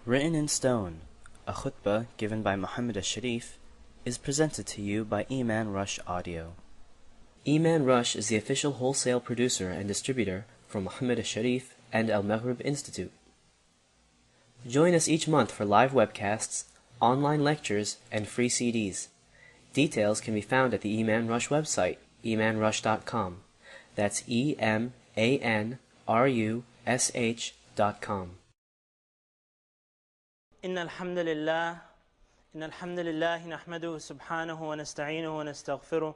Written in Stone, a khutbah given by Muhammad Alshareef, is presented to you by Iman Rush Audio. Iman Rush is the official wholesale producer and distributor for Muhammad Alshareef and Al Maghrib Institute. Join us each month for live webcasts, online lectures, and free CDs. Details can be found at the Iman Rush website, imanrush.com. That's EMANRUSH.com. إن الحمد لله نحمده سبحانه ونستعينه ونستغفره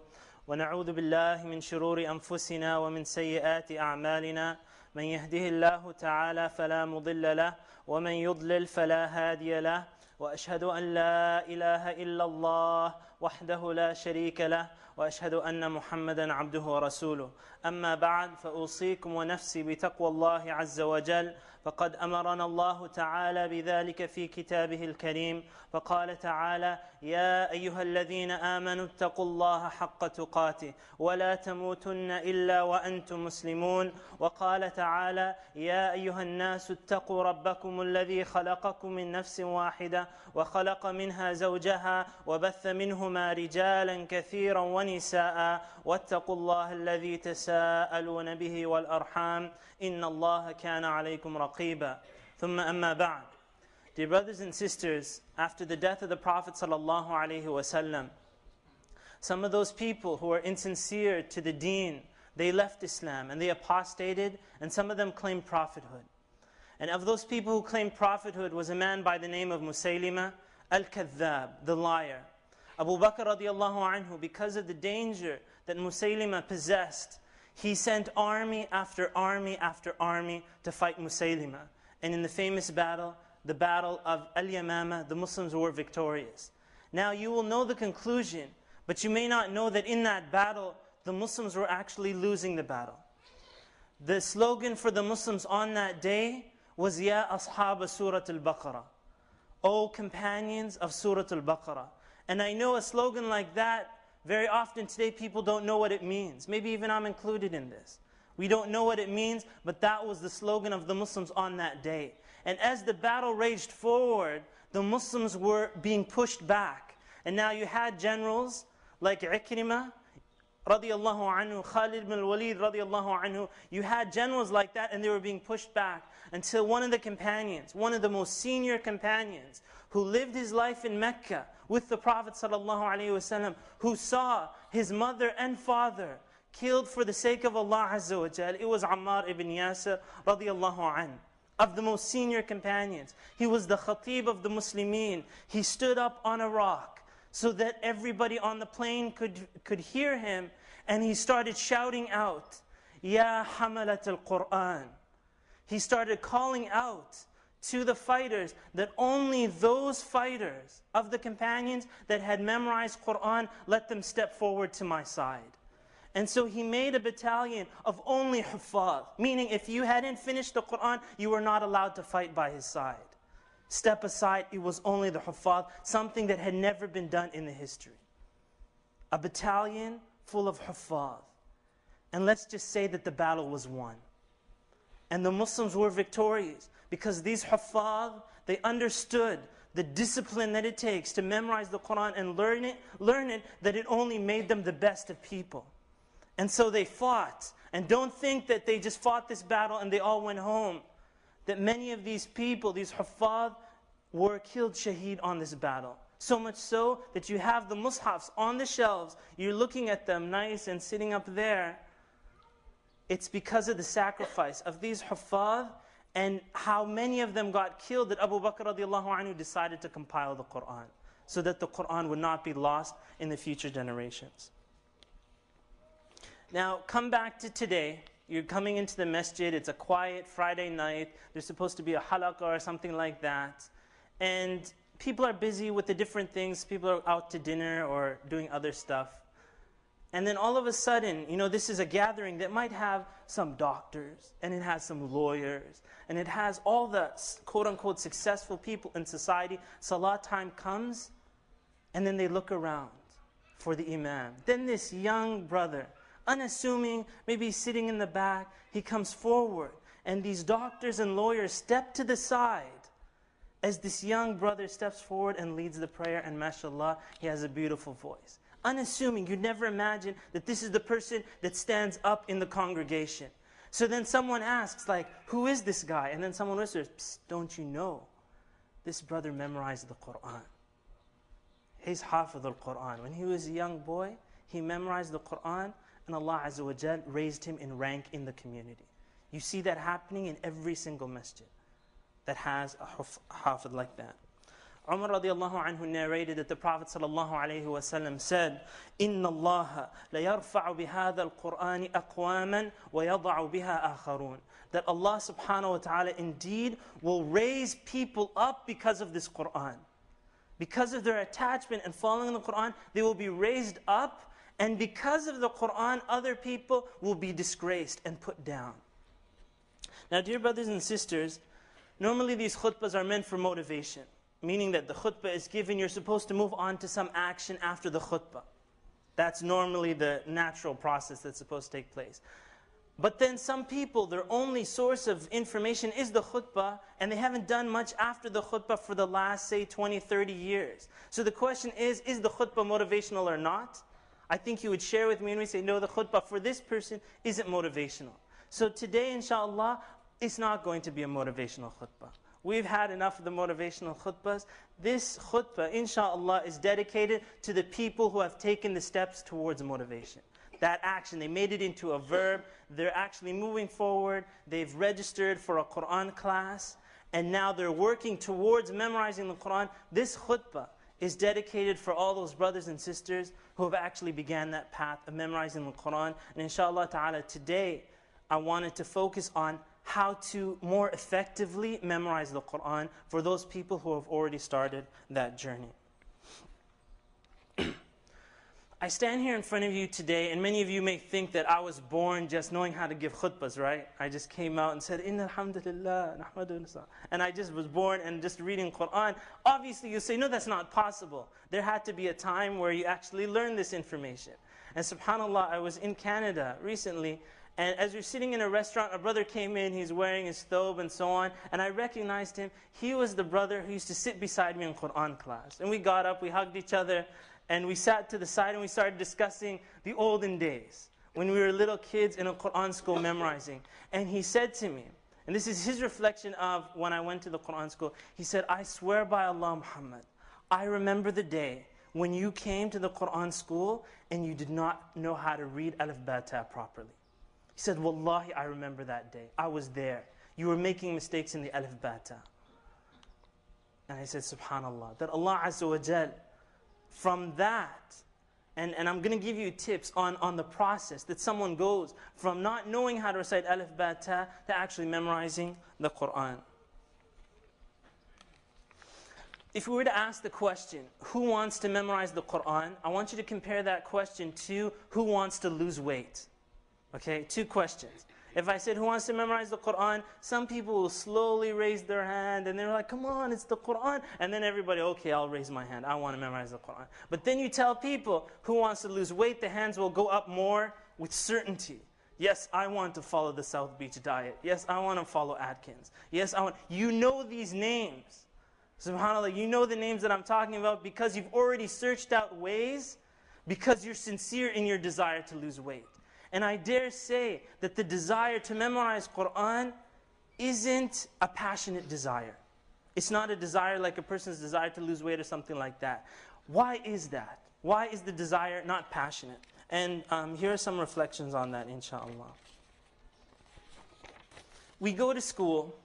ونعوذ بالله من شرور أنفسنا ومن سيئات أعمالنا من يهده الله تعالى فلا مضل له ومن يضلل فلا هادي له وأشهد أن لا إله إلا الله وحده لا شريك له وأشهد أن محمدا عبده ورسوله أما بعد فأوصيكم ونفسي بتقوى الله عز وجل فقد أمرنا الله تعالى بذلك في كتابه الكريم فقال تعالى يا أيها الذين آمنوا اتقوا الله حق تقاته ولا تموتن إلا وأنتم مسلمون وقال تعالى يا أيها الناس اتقوا ربكم الذي خلقكم من نفس واحدة وخلق منها زوجها وبث منهما رجالا كثيرا ونساء واتقوا الله الذي تساءلون به والأرحام إن الله كان عليكم رقيبا ثم أما بعد. Dear brothers and sisters, after the death of the Prophet ﷺ, some of those people who were insincere to the deen, they left Islam and they apostated, and some of them claimed prophethood. And of those people who claimed prophethood was a man by the name of Musaylima al-Kadhdhab, the liar. Abu Bakr radiallahu anhu, because of the danger that Musaylima possessed, he sent army after army after army to fight Musaylima. And in the famous battle, the battle of Al-Yamama, the Muslims were victorious. Now you will know the conclusion, but you may not know that in that battle, the Muslims were actually losing the battle. The slogan for the Muslims on that day was Ya Ashab Surat al-Baqarah, O companions of Surat al-Baqarah. And I know a slogan like that, very often today people don't know what it means. Maybe even I'm included in this. We don't know what it means, but that was the slogan of the Muslims on that day. And as the battle raged forward, the Muslims were being pushed back. And now you had generals like Ikrimah, radiallahu anhu, Khalid ibn al-Walid, radiallahu anhu. You had generals like that, and they were being pushed back until one of the companions, one of the most senior companions, who lived his life in Mecca with the Prophet ﷺ, who saw his mother and father killed for the sake of Allah Azza wa Jal. It was Ammar ibn Yasir radiallahu anhu, of the most senior companions. He was the Khatib of the Muslimin. He stood up on a rock so that everybody on the plain could hear him, and he started shouting out, Ya Hamalat al-Quran. He started calling out to the fighters that only those fighters of the companions that had memorized Quran, let them step forward to my side. And so he made a battalion of only huffaz, meaning if you hadn't finished the Quran, you were not allowed to fight by his side. Step aside, it was only the huffaz, something that had never been done in the history. A battalion full of huffaz. And let's just say that the battle was won. And the Muslims were victorious because these huffaz, they understood the discipline that it takes to memorize the Quran and learn it, that it only made them the best of people. And so they fought. And don't think that they just fought this battle and they all went home. That many of these people, these huffaz, were killed shaheed on this battle. So much so that you have the mushafs on the shelves. You're looking at them nice and sitting up there. It's because of the sacrifice of these huffaz and how many of them got killed that Abu Bakr radiallahu anhu decided to compile the Quran, so that the Quran would not be lost in the future generations. Now, come back to today. You're coming into the masjid. It's a quiet Friday night. There's supposed to be a halaqah or something like that. And people are busy with the different things. People are out to dinner or doing other stuff. And then all of a sudden, this is a gathering that might have some doctors, and it has some lawyers, and it has all the quote-unquote successful people in society. Salat time comes, and then they look around for the imam. Then this young brother, unassuming, maybe sitting in the back, he comes forward, and these doctors and lawyers step to the side as this young brother steps forward and leads the prayer, and mashallah, he has a beautiful voice. Unassuming, you'd never imagine that this is the person that stands up in the congregation. So then someone asks, like, who is this guy? And then someone whispers, "Psst, don't you know? This brother memorized the Qur'an. He's Hafidh al-Qur'an. When he was a young boy, he memorized the Qur'an, and Allah Azza wa Jal raised him in rank in the community." You see that happening in every single masjid that has a Hafidh like that. Umar radiallahu anhu narrated that the Prophet sallallahu alayhi wa sallam said, "Inna Allah la yarfa'u bihadha al-Qur'ani aqwaman wa yada'u biha akharun." That Allah subhanahu wa ta'ala indeed will raise people up because of this Qur'an. Because of their attachment and following the Qur'an, they will be raised up, and because of the Qur'an, other people will be disgraced and put down. Now, dear brothers and sisters, normally these khutbahs are meant for motivation, meaning that the khutbah is given, you're supposed to move on to some action after the khutbah. That's normally the natural process that's supposed to take place. But then some people, their only source of information is the khutbah, and they haven't done much after the khutbah for the last, say, 20, 30 years. So the question is the khutbah motivational or not? I think you would share with me and we say, no, the khutbah for this person isn't motivational. So today, inshallah, it's not going to be a motivational khutbah. We've had enough of the motivational khutbahs. This khutbah, inshallah, is dedicated to the people who have taken the steps towards motivation. That action, they made it into a verb. They're actually moving forward. They've registered for a Qur'an class. And now they're working towards memorizing the Qur'an. This khutbah is dedicated for all those brothers and sisters who have actually began that path of memorizing the Qur'an. And inshallah ta'ala, today, I wanted to focus on how to more effectively memorize the Qur'an for those people who have already started that journey. I stand here in front of you today, and many of you may think that I was born just knowing how to give khutbahs, right? I just came out and said, Inna alhamdulillah, nahmadu, and I just was born and just reading Qur'an. Obviously, you say, no, that's not possible. There had to be a time where you actually learned this information. And subhanAllah, I was in Canada recently, and as you're sitting in a restaurant, a brother came in, he's wearing his thobe and so on, and I recognized him. He was the brother who used to sit beside me in Qur'an class. And we got up, we hugged each other, and we sat to the side and we started discussing the olden days, when we were little kids in a Qur'an school memorizing. And he said to me, and this is his reflection of when I went to the Qur'an school, he said, "I swear by Allah Muhammad, I remember the day when you came to the Qur'an school and you did not know how to read Alif Ba Ta properly." He said, "Wallahi, I remember that day. I was there. You were making mistakes in the Alif Ba Ta." And I said, subhanAllah, that Allah Azza wa Jal, from that, and I'm going to give you tips on the process that someone goes from not knowing how to recite Alif Ba Ta to actually memorizing the Qur'an. If we were to ask the question, who wants to memorize the Qur'an? I want you to compare that question to who wants to lose weight. Okay, two questions. If I said, who wants to memorize the Qur'an? Some people will slowly raise their hand and they're like, come on, it's the Qur'an. And then everybody, okay, I'll raise my hand. I want to memorize the Qur'an. But then you tell people who wants to lose weight, the hands will go up more with certainty. Yes, I want to follow the South Beach diet. Yes, I want to follow Atkins. Yes, I want. You know these names. SubhanAllah, you know the names that I'm talking about because you've already searched out ways, because you're sincere in your desire to lose weight. And I dare say that the desire to memorize Qur'an isn't a passionate desire. It's not a desire like a person's desire to lose weight or something like that. Why is that? Why is the desire not passionate? And here are some reflections on that, inshallah. We go to school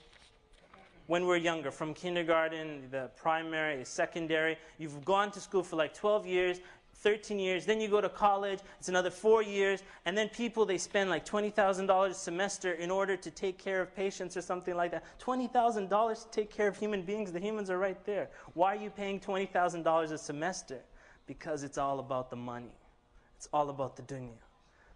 when we're younger, from kindergarten, the primary, secondary. You've gone to school for like 12 years, 13 years, then you go to college, it's another 4 years, and then people, they spend like $20,000 a semester in order to take care of patients or something like that. $20,000 to take care of human beings, the humans are right there. Why are you paying $20,000 a semester? Because it's all about the money. It's all about the dunya.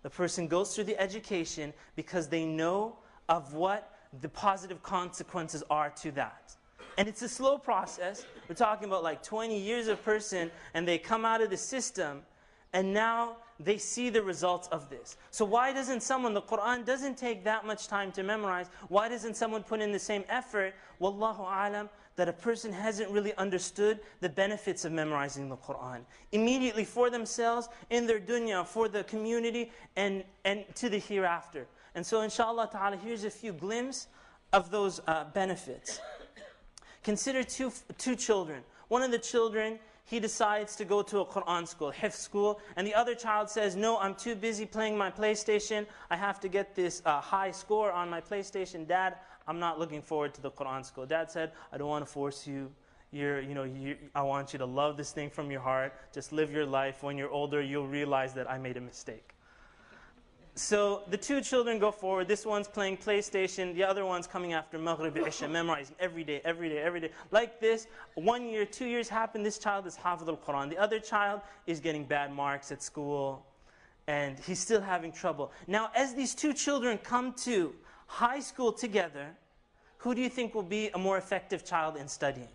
The person goes through the education because they know of what the positive consequences are to that. And it's a slow process. We're talking about like 20 years of person, and they come out of the system, and now they see the results of this. So why doesn't someone, the Qur'an doesn't take that much time to memorize, why doesn't someone put in the same effort? Wallahu alam, that a person hasn't really understood the benefits of memorizing the Qur'an. Immediately for themselves, in their dunya, for the community, and to the hereafter. And so inshallah ta'ala, here's a few glimpses of those benefits. Consider two children. One of the children, he decides to go to a Qur'an school, Hifz school, and the other child says, no, I'm too busy playing my PlayStation. I have to get this high score on my PlayStation. Dad, I'm not looking forward to the Qur'an school. Dad said, I don't want to force you. I want you to love this thing from your heart. Just live your life. When you're older, you'll realize that I made a mistake. So the two children go forward. This one's playing PlayStation. The other one's coming after Maghrib, Isha, memorizing every day. Like this, 1 year, 2 years happen. This child is Hafidh al-Quran. The other child is getting bad marks at school. And he's still having trouble. Now, as these two children come to high school together, who do you think will be a more effective child in studying?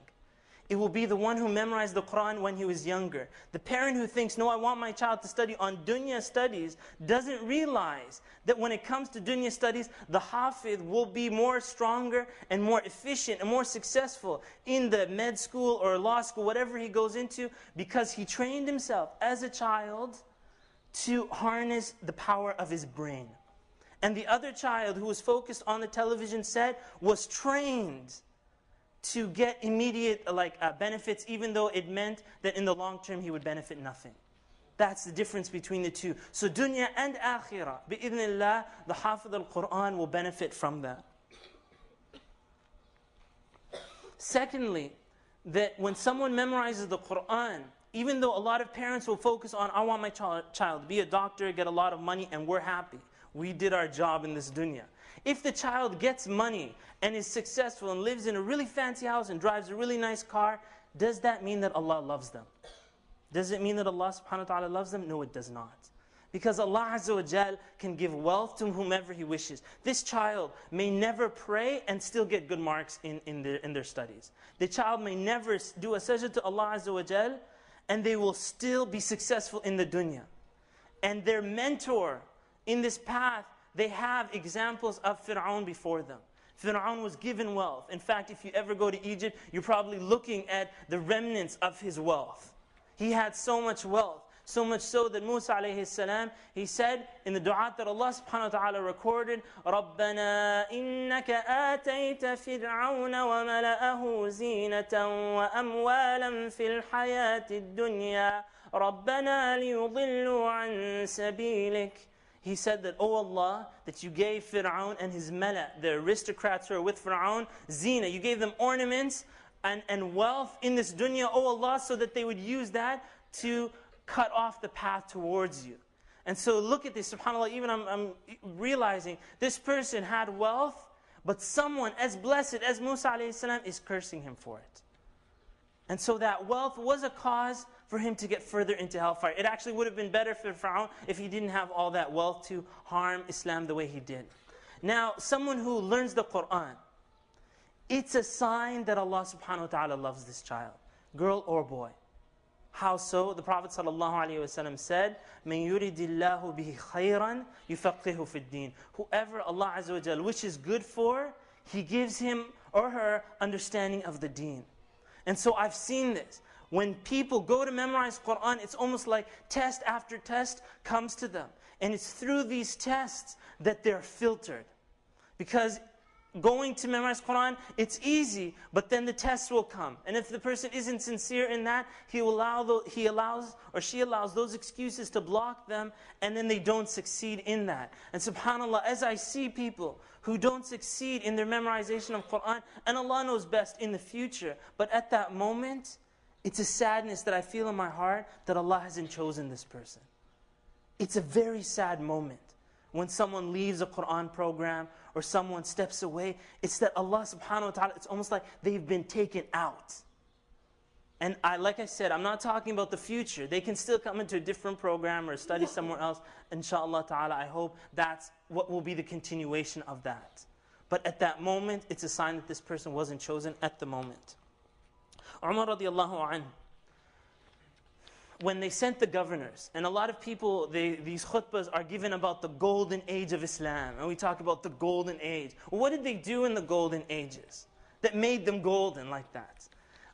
It will be the one who memorized the Qur'an when he was younger. The parent who thinks, no, I want my child to study on dunya studies, doesn't realize that when it comes to dunya studies, the hafidh will be more stronger and more efficient and more successful in the med school or law school, whatever he goes into, because he trained himself as a child to harness the power of his brain. And the other child who was focused on the television set was trained to get immediate benefits, even though it meant that in the long term he would benefit nothing. That's the difference between the two. So dunya and akhirah, bi'idhnillah, the hafidh al-Quran will benefit from that. Secondly, that when someone memorizes the Quran, even though a lot of parents will focus on, I want my child to be a doctor, get a lot of money, and we're happy. We did our job in this dunya. If the child gets money and is successful and lives in a really fancy house and drives a really nice car, does that mean that Allah loves them? Does it mean that Allah subhanahu wa ta'ala loves them? No, it does not. Because Allah Azza wa Jal can give wealth to whomever He wishes. This child may never pray and still get good marks in their studies. The child may never do a sajda to Allah Azza wa Jal and they will still be successful in the dunya. And their mentor in this path, they have examples of Fir'aun before them. Fir'aun was given wealth. In fact, if you ever go to Egypt, you're probably looking at the remnants of his wealth. He had so much wealth, so much so that Musa alayhi salam, he said in the dua that Allah subhanahu wa ta'ala recorded, رَبَّنَا إِنَّكَ آتَيْتَ فِرْعَوْنَ وَمَلَأَهُ زِينَةً وَأَمْوَالًا فِي الْحَيَاةِ الدُّنْيَا رَبَّنَا لِيُضِلُّوا عَنْ سَبِيلِكَ. He said that, oh Allah, that you gave Fir'aun and his mala, the aristocrats who are with Fir'aun, zina, you gave them ornaments and wealth in this dunya, oh Allah, so that they would use that to cut off the path towards you. And so look at this, subhanAllah, even I'm realizing this person had wealth, but someone as blessed as Musa alayhi salam is cursing him for it. And so that wealth was a cause for him to get further into hellfire. It actually would have been better for Fir'aun if he didn't have all that wealth to harm Islam the way he did. Now, someone who learns the Qur'an, it's a sign that Allah subhanahu wa ta'ala loves this child, girl or boy. How so? The Prophet ﷺ said, مَنْ يُرِدِ اللَّهُ بِهِ خَيْرًا يُفَقِّهُ فِي الدِّينِ. Whoever Allah Azza wa Jal wishes good for, He gives him or her understanding of the deen. And so I've seen this. When people go to memorize Qur'an, it's almost like test after test comes to them. And it's through these tests that they're filtered. Because going to memorize Qur'an, it's easy, but then the tests will come. And if the person isn't sincere in that, he allows or she allows those excuses to block them, and then they don't succeed in that. And subhanAllah, as I see people who don't succeed in their memorization of Qur'an, and Allah knows best in the future, but at that moment, it's a sadness that I feel in my heart that Allah hasn't chosen this person. It's a very sad moment when someone leaves a Qur'an program or someone steps away. It's that Allah subhanahu wa ta'ala, it's almost like they've been taken out. And like I said, I'm not talking about the future. They can still come into a different program or study somewhere else. Inshallah ta'ala, I hope that's what will be the continuation of that. But at that moment, it's a sign that this person wasn't chosen at the moment. Umar radiallahu anhu, when they sent the governors, and a lot of people, these khutbahs are given about the golden age of Islam, and we talk about the golden age. What did they do in the golden ages? that made them golden like that.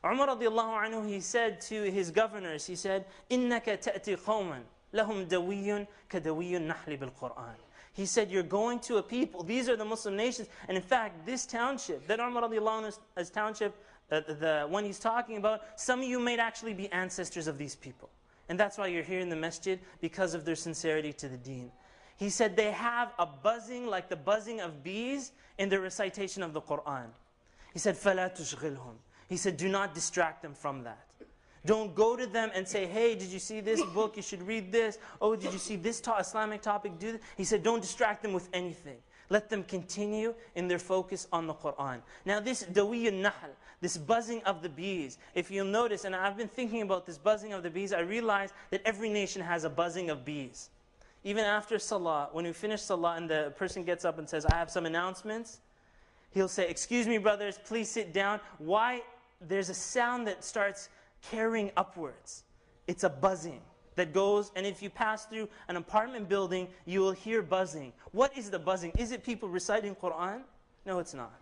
Umar radiallahu anhu, he said to his governors, he said, إِنَّكَ تَأْتِي قَوْمًا لَهُمْ دَوِيٌّ كَدَوِيُّ النَّحْلِ بِالْقُرْآنِ. He said, you're going to a people, these are the Muslim nations, and in fact, this township, that Umar radiallahu anhu's township, the one he's talking about, some of you might actually be ancestors of these people. And that's why you're here in the masjid, because of their sincerity to the deen. He said they have a buzzing like the buzzing of bees in their recitation of the Qur'an. He said, فَلَا تُشْغِلْهُمْ. He said, do not distract them from that. Don't go to them and say, hey, did you see this book? You should read this. Oh, did you see this Islamic topic? Do this. He said, don't distract them with anything. Let them continue in their focus on the Qur'an. Now this dawi al-nahl, this buzzing of the bees, if you'll notice, and I've been thinking about this buzzing of the bees, I realized that every nation has a buzzing of bees. Even after salah, when we finish salah and the person gets up and says, I have some announcements, he'll say, excuse me brothers, please sit down. Why? There's a sound that starts carrying upwards. It's a buzzing that goes, and if you pass through an apartment building, you will hear buzzing. What is the buzzing? Is it people reciting Qur'an? No, it's not.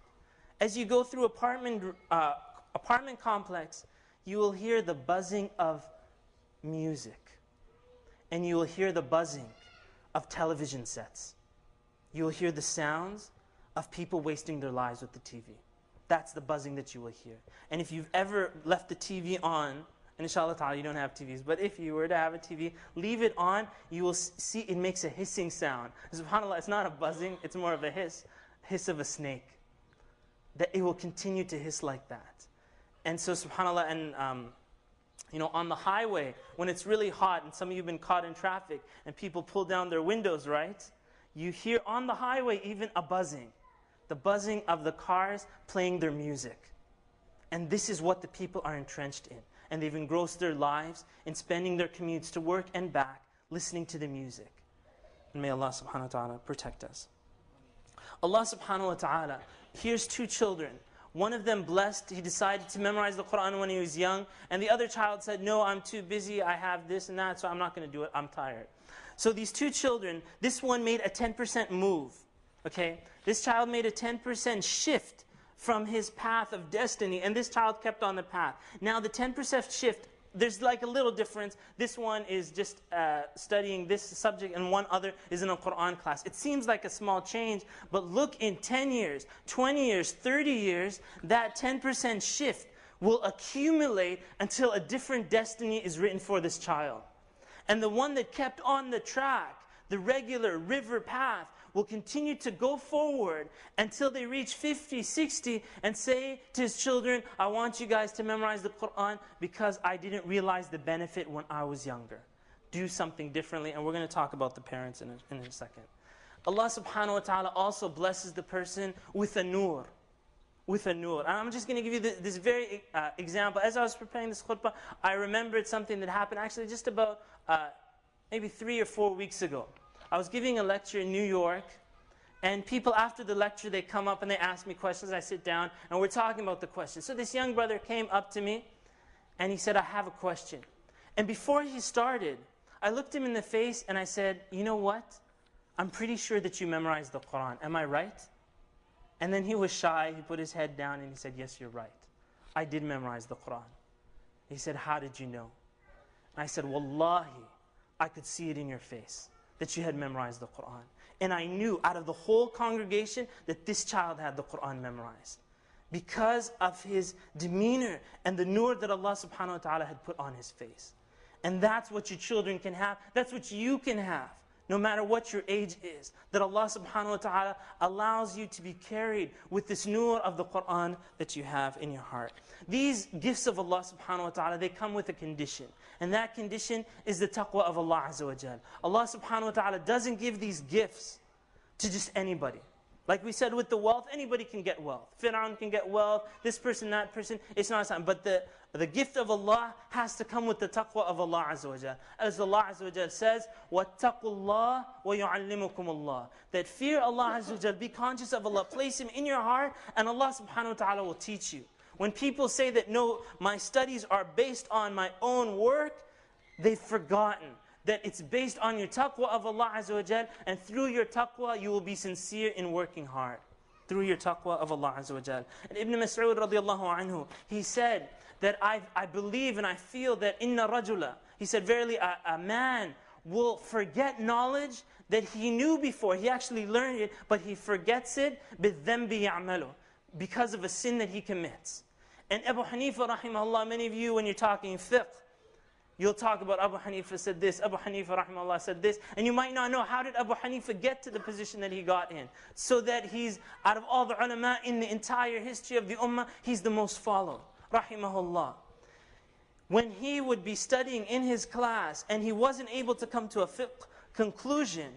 As you go through apartment complex, you will hear the buzzing of music. And you will hear the buzzing of television sets. You will hear the sounds of people wasting their lives with the TV. That's the buzzing that you will hear. And if you've ever left the TV on, and inshallah ta'ala you don't have TVs, but if you were to have a TV, leave it on, you will see it makes a hissing sound. SubhanAllah, it's not a buzzing, it's more of a hiss of a snake. That it will continue to hiss like that. And so SubhanAllah, and you know, on the highway, when it's really hot, and some of you have been caught in traffic, and people pull down their windows, right? You hear on the highway even a buzzing. The buzzing of the cars playing their music. And this is what the people are entrenched in. And they've engrossed their lives in spending their commutes to work and back, listening to the music. And may Allah subhanahu wa ta'ala protect us. Allah subhanahu wa ta'ala, here's two children. One of them blessed, he decided to memorize the Qur'an when he was young. And the other child said, no, I'm too busy, I have this and that, so I'm not going to do it, I'm tired. So these two children, this one made a 10% move. Okay, this child made a 10% shift from his path of destiny, and this child kept on the path. Now the 10% shift, there's like a little difference. This one is just studying this subject, and one other is in a Qur'an class. It seems like a small change, but look, in 10 years, 20 years, 30 years, that 10% shift will accumulate until a different destiny is written for this child. And the one that kept on the track, the regular river path, will continue to go forward until they reach 50, 60 and say to his children, I want you guys to memorize the Qur'an because I didn't realize the benefit when I was younger. Do something differently, and we're going to talk about the parents in a second. Allah subhanahu wa ta'ala also blesses the person with a nur. With a nur. And I'm just going to give you this very example. As I was preparing this khutbah, I remembered something that happened actually just about maybe 3 or 4 weeks ago. I was giving a lecture in New York, and people after the lecture, they come up and they ask me questions. I sit down, and we're talking about the questions. So this young brother came up to me, and he said, I have a question. And before he started, I looked him in the face, and I said, you know what? I'm pretty sure that you memorized the Qur'an. Am I right? And then he was shy. He put his head down, and he said, yes, you're right. I did memorize the Qur'an. He said, how did you know? And I said, wallahi, I could see it in your face that you had memorized the Qur'an. And I knew out of the whole congregation that this child had the Qur'an memorized. Because of his demeanor and the nur that Allah subhanahu wa ta'ala had put on his face. And that's what your children can have. That's what you can have. No matter what your age is. That Allah subhanahu wa ta'ala allows you to be carried with this nur of the Qur'an that you have in your heart. These gifts of Allah subhanahu wa ta'ala, they come with a condition. And that condition is the taqwa of Allah azza wa jal. Allah subhanahu wa ta'ala doesn't give these gifts to just anybody. Like we said with the wealth, anybody can get wealth. Fir'aun can get wealth, this person, that person. It's not something. But the gift of Allah has to come with the taqwa of Allah azza wa jal. As Allah azza wa jal says, وَاتَّقُوا اللَّهَ وَيُعَلِّمُكُمُ اللَّهِ. That fear Allah azza wa jal, be conscious of Allah, place Him in your heart, and Allah subhanahu wa ta'ala will teach you. When people say that, no, my studies are based on my own work, they've forgotten that it's based on your taqwa of Allah azza wa jal, and through your taqwa you will be sincere in working hard. through your taqwa of Allah Azza wa Jal. And Ibn Mas'ud radiallahu anhu, he said that I believe and I feel that inna rajula, he said verily a man will forget knowledge that he knew before. He actually learned it, but he forgets it بِالذَّنْبِ يَعْمَلُ, because of a sin that he commits. And Abu Hanifa rahimahullah, many of you when you're talking fiqh, you'll talk about Abu Hanifa said this, Abu Hanifa rahimahullah said this, and you might not know how did Abu Hanifa get to the position that he got in. So that he's, out of all the ulama in the entire history of the ummah, he's the most followed, rahimahullah. When he would be studying in his class and he wasn't able to come to a fiqh conclusion,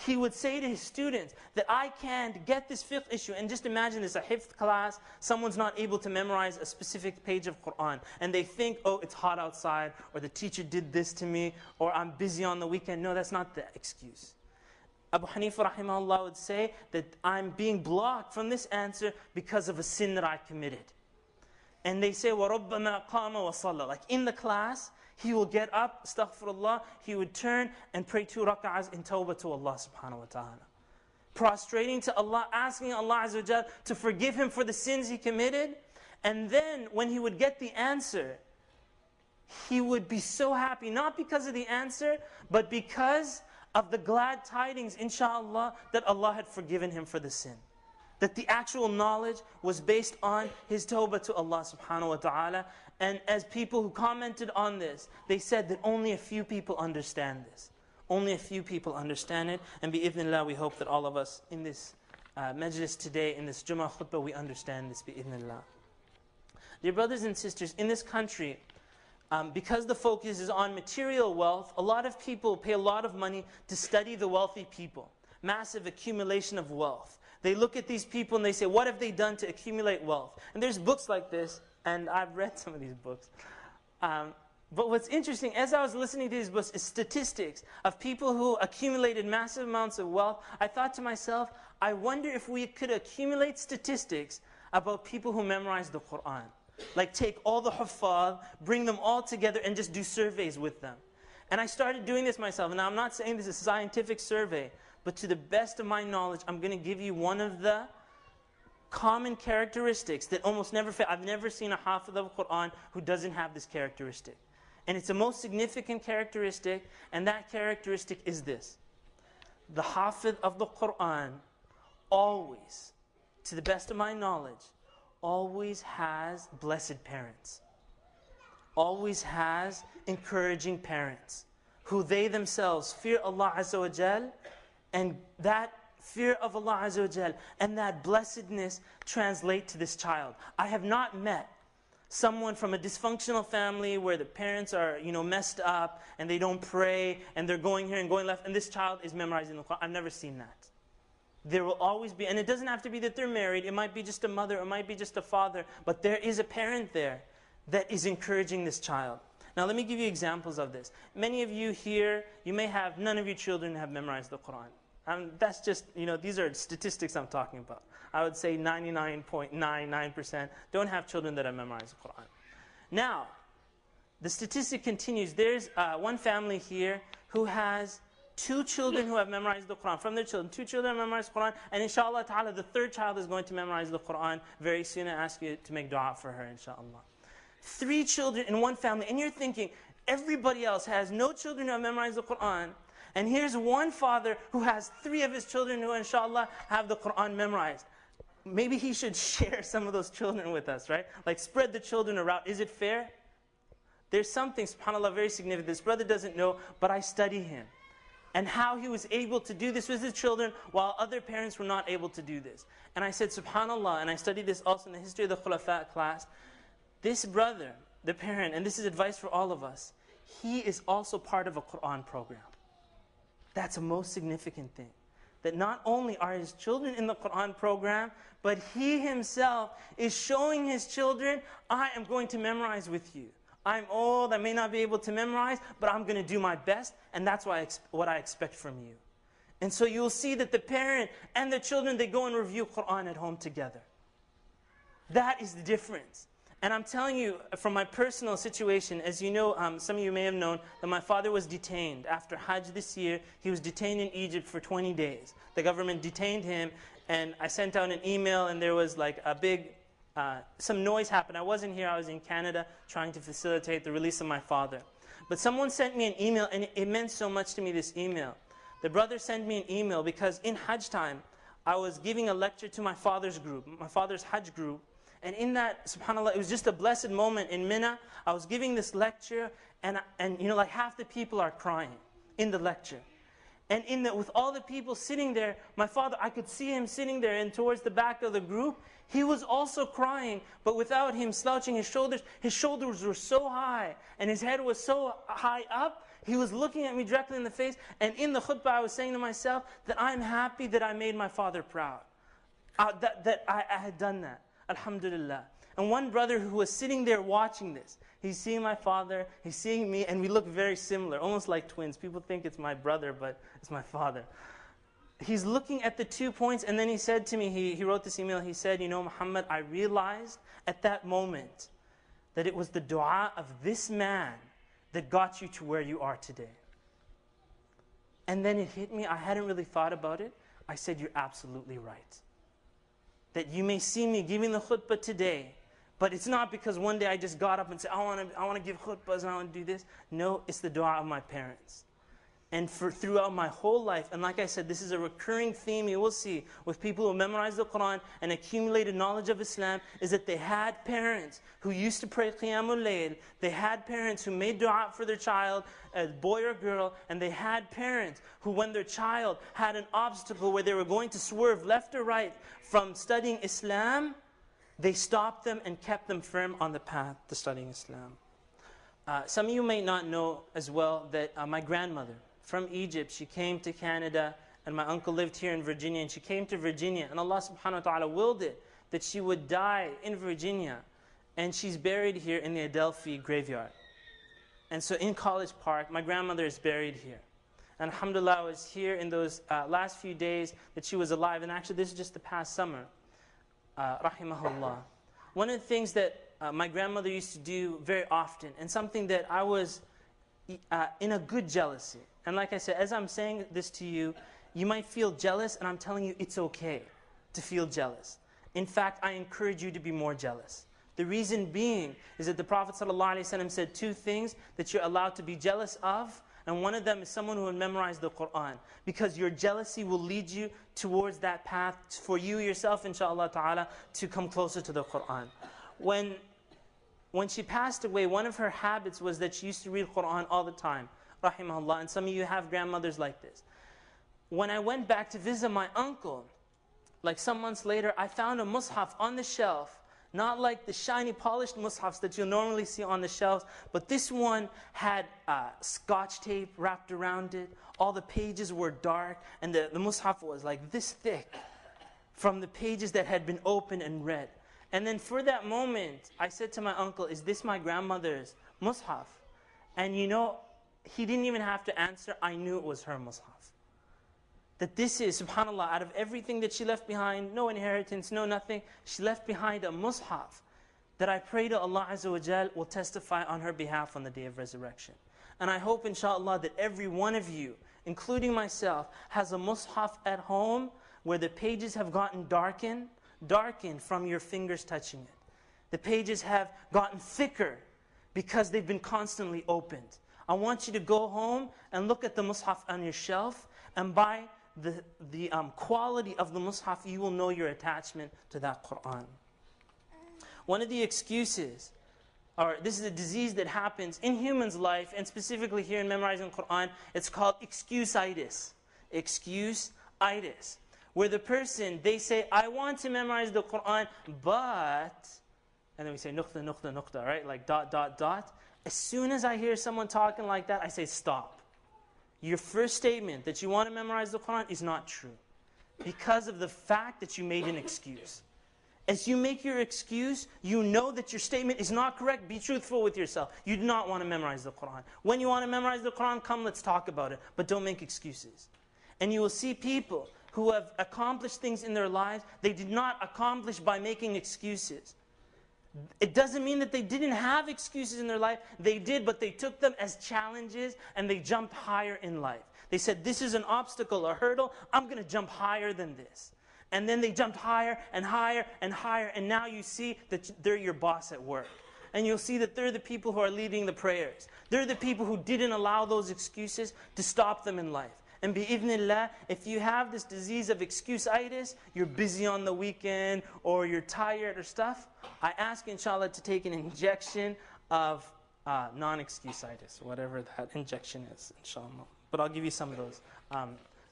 he would say to his students that I can't get this fiqh issue. And just imagine this, a hifth class, someone's not able to memorize a specific page of Qur'an. And they think, oh, it's hot outside, or the teacher did this to me, or I'm busy on the weekend. No, that's not the excuse. Abu Hanifa rahimahullah would say that I'm being blocked from this answer because of a sin that I committed. And they say, وَرُبَّمَا قَامَ وَصَلَّى. Like in the class, he will get up, astaghfirullah, he would turn and pray 2 rak'ahs in tawbah to Allah subhanahu wa ta'ala. Prostrating to Allah, asking Allah Azza wa Jal to forgive him for the sins he committed. And then when he would get the answer, he would be so happy, not because of the answer, but because of the glad tidings, inshallah, that Allah had forgiven him for the sin. That the actual knowledge was based on his tawbah to Allah subhanahu wa ta'ala. And as people who commented on this, they said that only a few people understand this. Only a few people understand it. And bi'idhnillah, we hope that all of us in this majlis today, in this Jummah khutbah, we understand this bi'idhnillah. Dear brothers and sisters, in this country, because the focus is on material wealth, a lot of people pay a lot of money to study the wealthy people. Massive accumulation of wealth. They look at these people and they say, what have they done to accumulate wealth? And there's books like this, and I've read some of these books. But what's interesting, as I was listening to these books, is statistics of people who accumulated massive amounts of wealth. I thought to myself, I wonder if we could accumulate statistics about people who memorize the Qur'an. Like take all the huffaz, bring them all together and just do surveys with them. And I started doing this myself. And now I'm not saying this is a scientific survey, but to the best of my knowledge, I'm going to give you one of the common characteristics that almost never fail. I've never seen a hafiz of Qur'an who doesn't have this characteristic. And it's the most significant characteristic, and that characteristic is this. The hafiz of the Qur'an always, to the best of my knowledge, always has blessed parents. Always has encouraging parents, who they themselves fear Allah Azza wa Jal. And that fear of Allah Azza wa Jal and that blessedness translate to this child. I have not met someone from a dysfunctional family where the parents are, messed up and they don't pray and they're going here and going left and this child is memorizing the Quran. I've never seen that. There will always be, and it doesn't have to be that they're married. It might be just a mother, it might be just a father, but there is a parent there that is encouraging this child. Now let me give you examples of this. Many of you here, you may have, none of your children have memorized the Quran. That's just, these are statistics I'm talking about. I would say 99.99% don't have children that have memorized the Quran. Now, the statistic continues. There's one family here who has 2 children who have memorized the Quran. From their children, 2 children have memorized the Quran. And inshallah ta'ala, the 3rd child is going to memorize the Quran very soon. I ask you to make dua for her, inshallah. 3 children in one family. And you're thinking, everybody else has no children who have memorized the Quran. And here's one father who has 3 of his children who, inshallah, have the Quran memorized. Maybe he should share some of those children with us, right? Like spread the children around. Is it fair? There's something, subhanAllah, very significant. This brother doesn't know, but I study him. And how he was able to do this with his children while other parents were not able to do this. And I said, subhanAllah, and I studied this also in the history of the Khulafa class. This brother, the parent, and this is advice for all of us, he is also part of a Quran program. That's a most significant thing. That not only are his children in the Quran program, but he himself is showing his children, I am going to memorize with you. I'm old, I may not be able to memorize, but I'm going to do my best, and that's what I expect from you. And so you'll see that the parent and the children, they go and review Quran at home together. That is the difference. And I'm telling you, from my personal situation, as you know, some of you may have known that my father was detained. After Hajj this year, he was detained in Egypt for 20 days. The government detained him, and I sent out an email, and there was like a big, some noise happened. I wasn't here, I was in Canada trying to facilitate the release of my father. But someone sent me an email, and it meant so much to me, this email. The brother sent me an email because in Hajj time, I was giving a lecture to my father's group, my father's Hajj group. And in that, subhanAllah, it was just a blessed moment in Mina. I was giving this lecture, and you know, like half the people are crying in the lecture. And with all the people sitting there, my father, I could see him sitting there, and towards the back of the group, he was also crying, but without him slouching his shoulders were so high, and his head was so high up, he was looking at me directly in the face, and in the khutbah I was saying to myself that I'm happy that I made my father proud, that I had done that, alhamdulillah. And one brother who was sitting there watching this, he's seeing my father, he's seeing me, and we look very similar, almost like twins. People think it's my brother, but it's my father. He's looking at the 2 points, and then he said to me, he wrote this email, he said, you know, Muhammad, I realized at that moment that it was the dua of this man that got you to where you are today. And then it hit me, I hadn't really thought about it. I said, you're absolutely right. That you may see me giving the khutbah today, but it's not because one day I just got up and said, I want to give khutbahs and I want to do this. No, it's the dua of my parents. And throughout my whole life, and like I said, this is a recurring theme you will see with people who memorize the Quran and accumulated knowledge of Islam, is that they had parents who used to pray Qiyamul Layl, they had parents who made dua for their child, a boy or girl, and they had parents who, when their child had an obstacle where they were going to swerve left or right from studying Islam, they stopped them and kept them firm on the path to studying Islam. Some of you may not know as well that my grandmother from Egypt, she came to Canada, and my uncle lived here in Virginia, and she came to Virginia, and Allah subhanahu wa ta'ala willed it that she would die in Virginia, and she's buried here in the Adelphi graveyard. And so in College Park, my grandmother is buried here. And alhamdulillah, I was here in those last few days that she was alive, and actually this is just the past summer. Rahimahullah. One of the things that my grandmother used to do very often, and something that I was in a good jealousy. And like I said, as I'm saying this to you, you might feel jealous, and I'm telling you it's okay to feel jealous. In fact, I encourage you to be more jealous. The reason being is that the Prophet ﷺ said 2 things that you're allowed to be jealous of, and one of them is someone who will memorize the Quran. Because your jealousy will lead you towards that path for you yourself, inshaAllah ta'ala, to come closer to the Quran. When she passed away, one of her habits was that she used to read Quran all the time, rahimahullah, and some of you have grandmothers like this. When I went back to visit my uncle, like some months later, I found a mushaf on the shelf, not like the shiny polished mushafs that you'll normally see on the shelves, but this one had scotch tape wrapped around it, all the pages were dark, and the mushaf was like this thick from the pages that had been opened and read. And then for that moment, I said to my uncle, is this my grandmother's mushaf? And you know, he didn't even have to answer, I knew it was her mushaf. That this is, subhanAllah, out of everything that she left behind, no inheritance, no nothing, she left behind a mushaf that I pray to Allah Azza wa Jal will testify on her behalf on the day of resurrection. And I hope, inshaAllah, that every one of you, including myself, has a mushaf at home where the pages have gotten darkened from your fingers touching it. The pages have gotten thicker because they've been constantly opened. I want you to go home and look at the mushaf on your shelf, and by the quality of the mushaf, you will know your attachment to that Quran. One of the excuses, or this is a disease that happens in humans' life, and specifically here in memorizing Quran, it's called excuse-itis. Excuse-itis. Where the person, they say, I want to memorize the Quran, but, and then we say, nuqta, nuqta, nuqta, right? Like dot, dot, dot. As soon as I hear someone talking like that, I say, stop. Your first statement that you want to memorize the Quran is not true, because of the fact that you made an excuse. As you make your excuse, you know that your statement is not correct. Be truthful with yourself. You do not want to memorize the Quran. When you want to memorize the Quran, come, let's talk about it. But don't make excuses. And you will see people who have accomplished things in their lives, they did not accomplish by making excuses. It doesn't mean that they didn't have excuses in their life. They did, but they took them as challenges, and they jumped higher in life. They said, this is an obstacle, a hurdle. I'm going to jump higher than this. And then they jumped higher and higher and higher, and now you see that they're your boss at work. And you'll see that they're the people who are leading the prayers. They're the people who didn't allow those excuses to stop them in life. And bi'idhnillah, if you have this disease of excuse-itis, you're busy on the weekend, or you're tired or stuff, I ask inshallah to take an injection of non-excuse-itis, whatever that injection is, inshallah. But I'll give you some of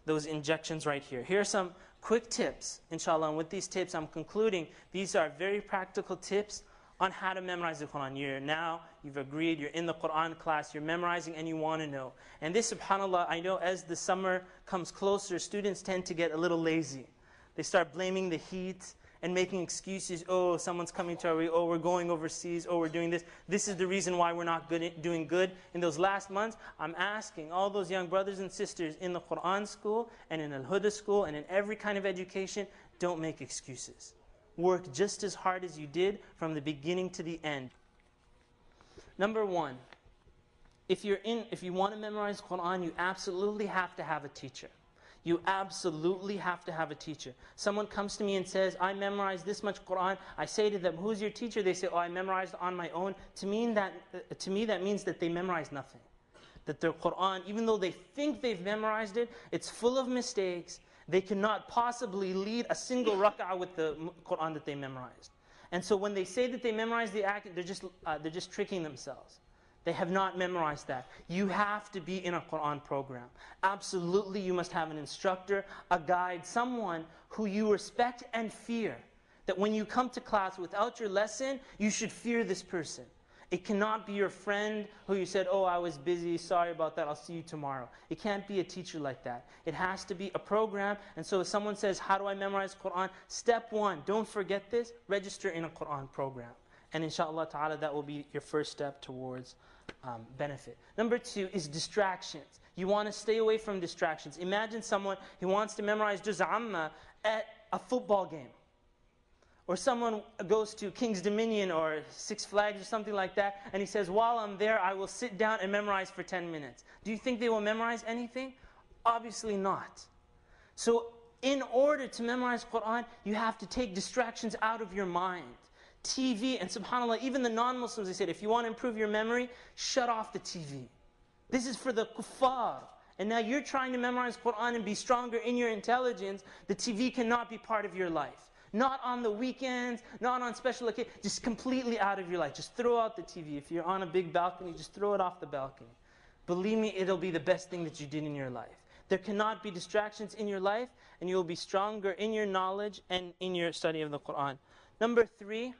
those injections right here. Here are some quick tips, inshallah. And with these tips, I'm concluding. These are very practical tips on how to memorize the Quran. You've agreed, you're in the Quran class, you're memorizing, and you want to know. And this, subhanAllah, I know as the summer comes closer, students tend to get a little lazy. They start blaming the heat and making excuses. Oh, someone's coming to our way. Oh, we're going overseas. Oh, we're doing this. This is the reason why we're not doing good. In those last months, I'm asking all those young brothers and sisters in the Quran school and in Al-Huda school and in every kind of education, don't make excuses. Work just as hard as you did from the beginning to the end. Number one, if you want to memorize Quran, you absolutely have to have a teacher. You absolutely have to have a teacher. Someone comes to me and says, I memorized this much Quran. I say to them, who's your teacher? They say, oh, I memorized on my own. To me, that means that they memorized nothing. That their Quran, even though they think they've memorized it, it's full of mistakes. They cannot possibly lead a single rak'ah with the Quran that they memorized. And so when they say that they memorized the ayat, they're just tricking themselves. They have not memorized that. You have to be in a Quran program. Absolutely, you must have an instructor, a guide, someone who you respect and fear. That when you come to class without your lesson, you should fear this person. It cannot be your friend who you said, oh, I was busy, sorry about that, I'll see you tomorrow. It can't be a teacher like that. It has to be a program. And so if someone says, how do I memorize Quran? Step one, don't forget this, register in a Quran program. And inshallah ta'ala, that will be your first step towards benefit. Number two is distractions. You want to stay away from distractions. Imagine someone who wants to memorize Juz' Amma at a football game. Or someone goes to King's Dominion or Six Flags or something like that, and he says, while I'm there, I will sit down and memorize for 10 minutes. Do you think they will memorize anything? Obviously not. So in order to memorize Quran, you have to take distractions out of your mind. TV, and subhanAllah, even the non-Muslims, they said, if you want to improve your memory, shut off the TV. This is for the kuffar. And now you're trying to memorize Quran and be stronger in your intelligence. The TV cannot be part of your life. Not on the weekends, not on special occasions, just completely out of your life. Just throw out the TV. If you're on a big balcony, just throw it off the balcony. Believe me, it'll be the best thing that you did in your life. There cannot be distractions in your life, and you'll be stronger in your knowledge and in your study of the Quran. Number three,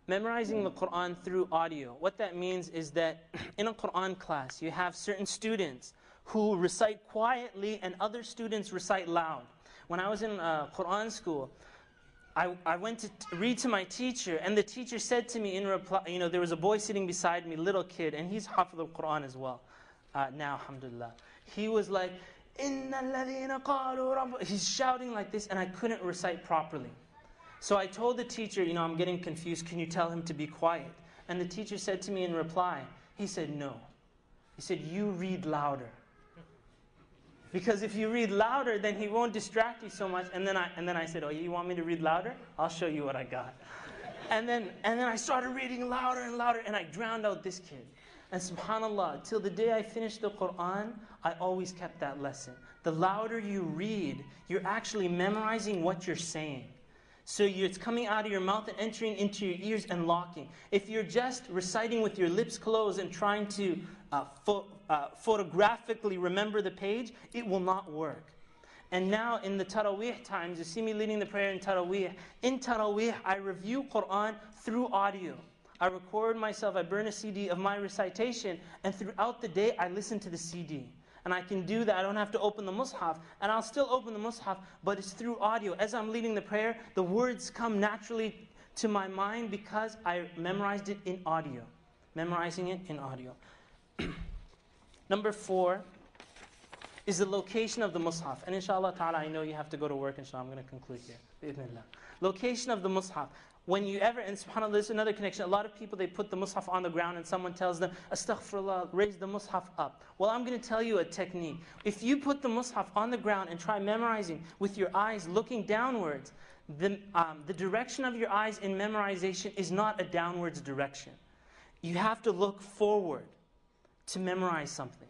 memorizing the Quran through audio. What that means is that in a Quran class, you have certain students who recite quietly and other students recite loud. When I was in Quran school, I went to read to my teacher, and the teacher said to me in reply, there was a boy sitting beside me, little kid, and he's Hafiz al-Quran as well, now, alhamdulillah. He was like, إِنَّ الَّذِينَ قَالُوا رَبُّ. He's shouting like this, and I couldn't recite properly. So I told the teacher, I'm getting confused, can you tell him to be quiet? And the teacher said to me in reply, he said, no. He said, you read louder. Because if you read louder, then he won't distract you so much. And then I said, oh, you want me to read louder? I'll show you what I got. And then I started reading louder and louder, and I drowned out this kid. And subhanAllah, till the day I finished the Quran, I always kept that lesson. The louder you read, you're actually memorizing what you're saying. So it's coming out of your mouth and entering into your ears and locking. If you're just reciting with your lips closed and trying to photographically remember the page, it will not work. And now in the Taraweeh times, you see me leading the prayer in Taraweeh. In Taraweeh, I review Quran through audio. I record myself, I burn a CD of my recitation, and throughout the day, I listen to the CD. And I can do that, I don't have to open the Mus'haf. And I'll still open the Mus'haf, but it's through audio. As I'm leading the prayer, the words come naturally to my mind because I memorized it in audio. Memorizing it in audio. Number 4 is the location of the Mus'haf. And inshallah ta'ala, I know you have to go to work, inshallah, I'm going to conclude here. Location of the Mus'haf. when you ever, and subhanAllah, there's another connection. A lot of people, they put the mushaf on the ground and someone tells them, astaghfirullah, raise the mushaf up. Well, I'm going to tell you a technique. If you put the mushaf on the ground and try memorizing with your eyes looking downwards, the direction of your eyes in memorization is not a downwards direction. You have to look forward to memorize something.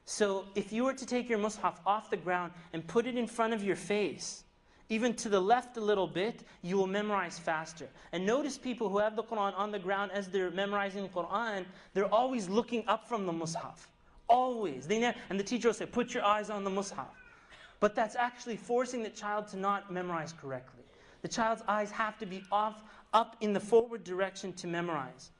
So if you were to take your mushaf off the ground and put it in front of your face, even to the left a little bit, you will memorize faster. And notice people who have the Qur'an on the ground as they're memorizing Qur'an, they're always looking up from the mushaf. Always. And the teacher will say, put your eyes on the mushaf. But that's actually forcing the child to not memorize correctly. The child's eyes have to be up in the forward direction to memorize.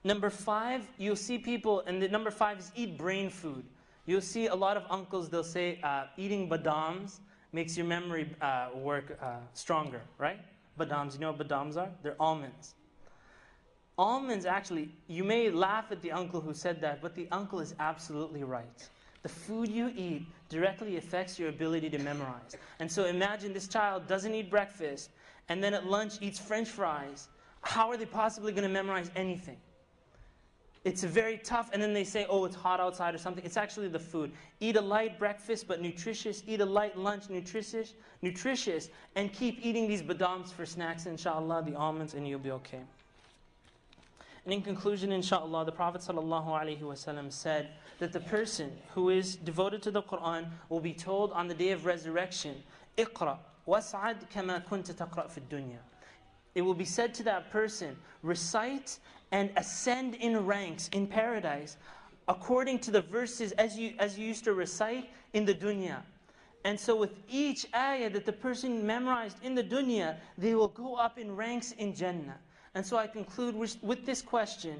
Number 5, you'll see people, and the number 5 is eat brain food. You'll see a lot of uncles, they'll say eating badams makes your memory work stronger, right? Badams, you know what badams are? They're almonds. Almonds actually, you may laugh at the uncle who said that, but the uncle is absolutely right. The food you eat directly affects your ability to memorize. And so imagine this child doesn't eat breakfast, and then at lunch eats French fries. How are they possibly going to memorize anything? It's very tough, and then they say, oh, it's hot outside or something. It's actually the food. Eat a light breakfast, but nutritious. Eat a light lunch, nutritious, and keep eating these badams for snacks, inshallah, the almonds, and you'll be okay. And in conclusion, inshallah, the Prophet ﷺ said that the person who is devoted to the Qur'an will be told on the day of resurrection, اقرأ واسعد كما كنت تقرأ في الدنيا. It will be said to that person, recite and ascend in ranks in paradise according to the verses as you used to recite in the dunya. And so with each ayah that the person memorized in the dunya, they will go up in ranks in Jannah. And so I conclude with this question,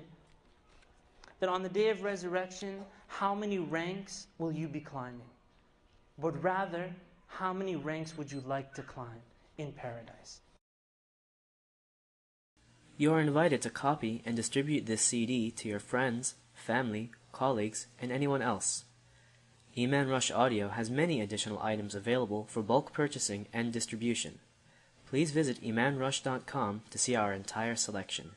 that on the day of resurrection, how many ranks will you be climbing? But rather, how many ranks would you like to climb in paradise? You are invited to copy and distribute this CD to your friends, family, colleagues, and anyone else. Iman Rush Audio has many additional items available for bulk purchasing and distribution. Please visit imanrush.com to see our entire selection.